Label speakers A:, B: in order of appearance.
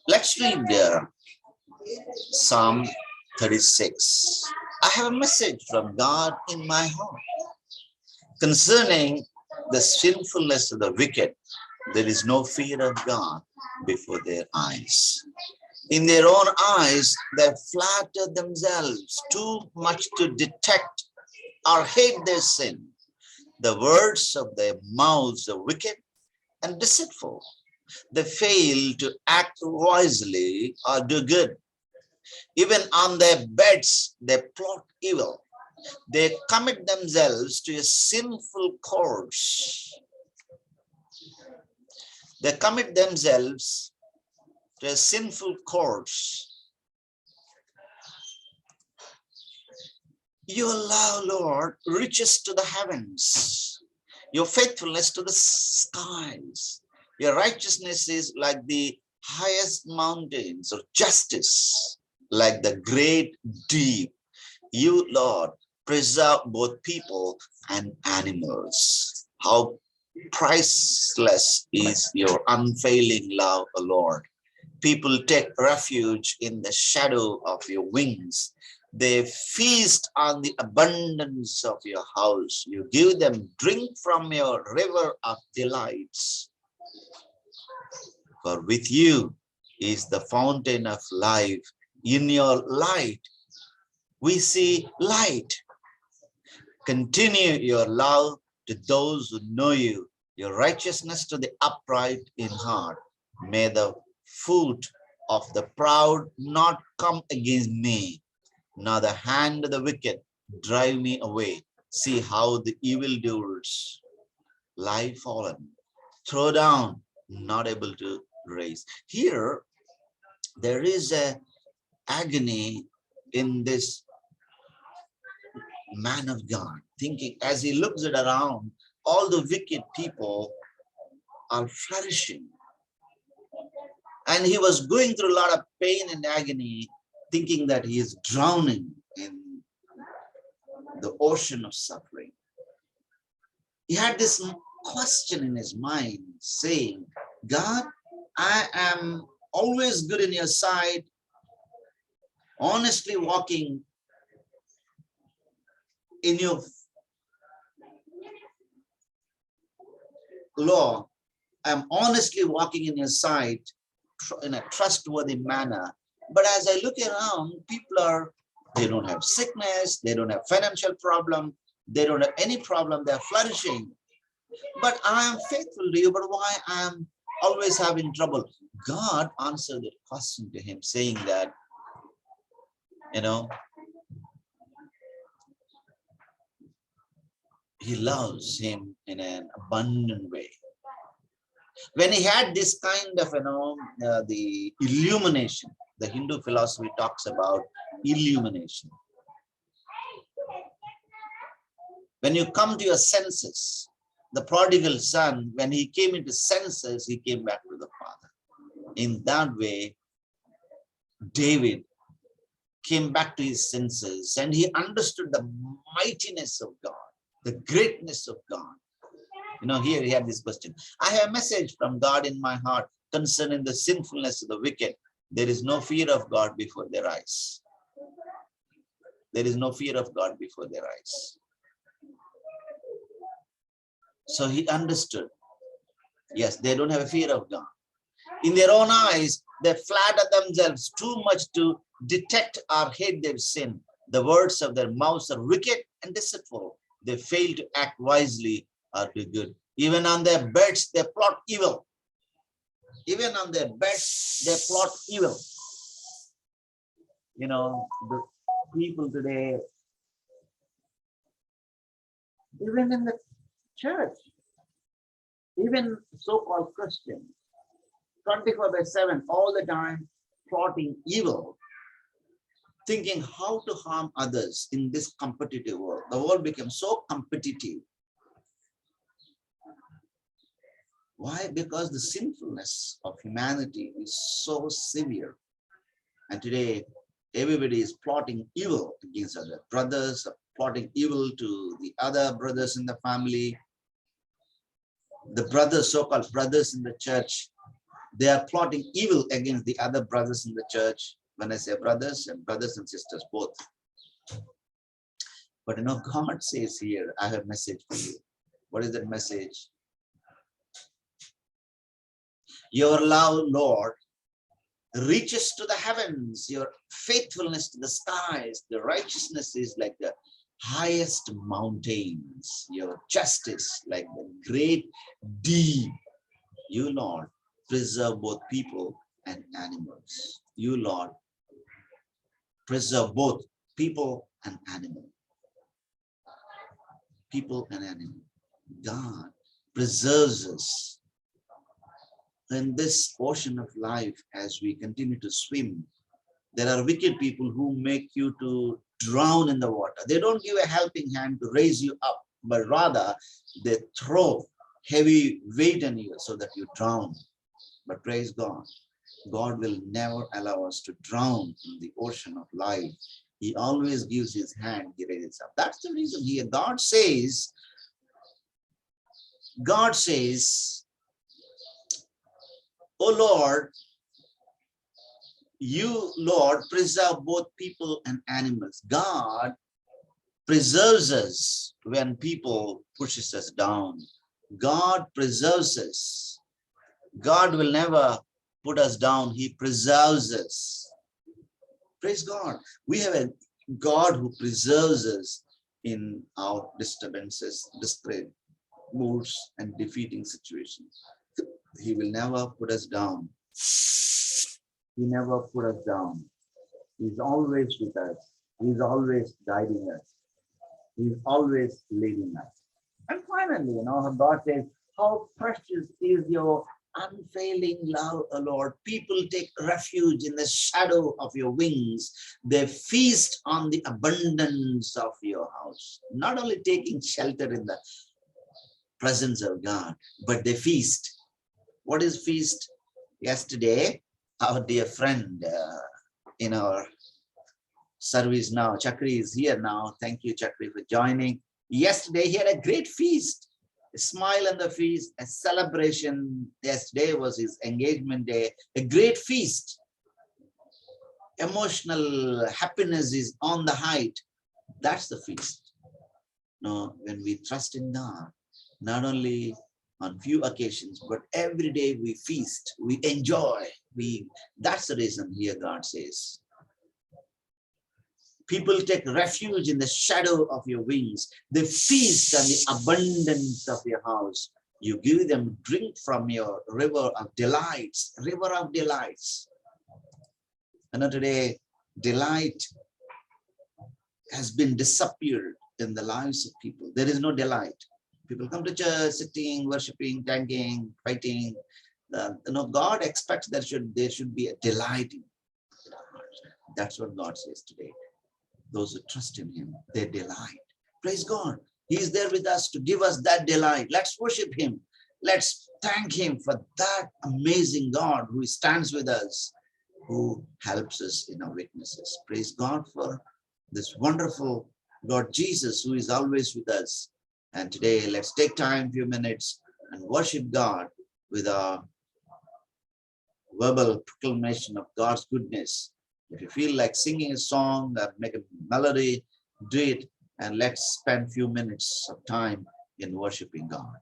A: Let's read Psalm 36. I have a message from God in my heart concerning the sinfulness of the wicked. There is no fear of God before their eyes. In their own eyes, they flatter themselves too much to detect or hate their sin. The words of their mouths are wicked and deceitful. They fail to act wisely or do good. Even on their beds, they plot evil. They commit themselves to a sinful course. They commit themselves to a sinful course. You allow, Lord, riches to the heavens, your faithfulness to the skies. Your righteousness is like the highest mountains, or justice like the great deep. You, Lord, preserve both people and animals. How priceless is your unfailing love, O Lord. People take refuge in the shadow of your wings. They feast on the abundance of your house. You give them drink from your river of delights. For with you is the fountain of life. In your light, we see light. Continue your love to those who know you, your righteousness to the upright in heart. May the foot of the proud not come against me, nor the hand of the wicked drive me away. See how the evildoers lie fallen, throw down, not able to raise. Here, there is a agony in this man of God, thinking as he looks it around, all the wicked people are flourishing. And he was going through a lot of pain and agony, thinking that he is drowning in the ocean of suffering. He had this question in his mind saying, God, I am always good in your sight, honestly walking in your law. I'm honestly walking in your sight in a trustworthy manner. But as I look around, people they don't have sickness, they don't have financial problem, they don't have any problem, they're flourishing. But I am faithful to you, but why I'm always having trouble? God answered the question to him, saying that, he loves him in an abundant way. When he had this kind of, the illumination, the Hindu philosophy talks about illumination. When you come to your senses, the prodigal son, when he came into senses, he came back to the Father. In that way, David came back to his senses and he understood the mightiness of God, the greatness of God. Here he had this question. I have a message from God in my heart concerning the sinfulness of the wicked. There is no fear of God before their eyes. There is no fear of God before their eyes. So he understood. Yes, they don't have a fear of God. In their own eyes, they flatter themselves too much to detect or hate their sin. The words of their mouths are wicked and deceitful. They fail to act wisely or do good. Even on their beds, they plot evil. Even on their beds, they plot evil. The people today, even in the church, even so-called Christians, 24/7, all the time, plotting evil, thinking how to harm others in this competitive world. The world became so competitive. Why? Because the sinfulness of humanity is so severe. And today, everybody is plotting evil against other brothers, plotting evil to the other brothers in the family. The brothers, so-called brothers in the church, They are plotting evil against the other brothers in the church. When I say brothers and sisters, both. But God says here, I have a message for you. What is that message? Your love, Lord, reaches to the heavens, your faithfulness to the skies, the righteousness is like the highest mountains, your justice like the great deep. You, Lord, preserve both people and animals. You, Lord, preserve both people and animal. People and animal. God preserves us in this ocean of life as we continue to swim. There are wicked people who make you to drown in the water. They don't give a helping hand to raise you up, but rather they throw heavy weight on you so that you drown. But praise God, God will never allow us to drown in the ocean of life. He always gives his hand, he raises up. That's the reason here God says, oh Lord, you, Lord, preserve both people and animals. God preserves us when people pushes us down. God preserves us. God will never put us down. He preserves us. Praise God. We have a God who preserves us in our disturbances, distress, moods, and defeating situations. He will never put us down. He never put us down. He's always with us. He's always guiding us. He's always leading us. And finally, God says, how precious is your unfailing love, O Lord. People take refuge in the shadow of your wings. They feast on the abundance of your house. Not only taking shelter in the presence of God, but they feast. What is feast? Yesterday, our dear friend in our service now, Chakri is here now. Thank you, Chakri, for joining. Yesterday, he had a great feast. A smile on the feast, a celebration. Yesterday was his engagement day, a great feast. Emotional happiness is on the height. That's the feast. No, when we trust in God, not only on few occasions, but every day we feast, we enjoy. That's the reason here God says, people take refuge in the shadow of your wings. They feast on the abundance of your house. You give them drink from your river of delights, river of delights. And today, delight has been disappeared in the lives of people. There is no delight. People come to church, sitting, worshiping, thanking, fighting. God expects that there should be a delight in the heart. That's what God says today. Those who trust in him, they delight. Praise God. He is there with us to give us that delight. Let's worship him. Let's thank him for that amazing God who stands with us, who helps us in our weaknesses. Praise God for this wonderful Lord Jesus who is always with us. And today, let's take time, few minutes, and worship God with our verbal proclamation of God's goodness. If you feel like singing a song, make a melody, do it, and let's spend a few minutes of time in worshiping God.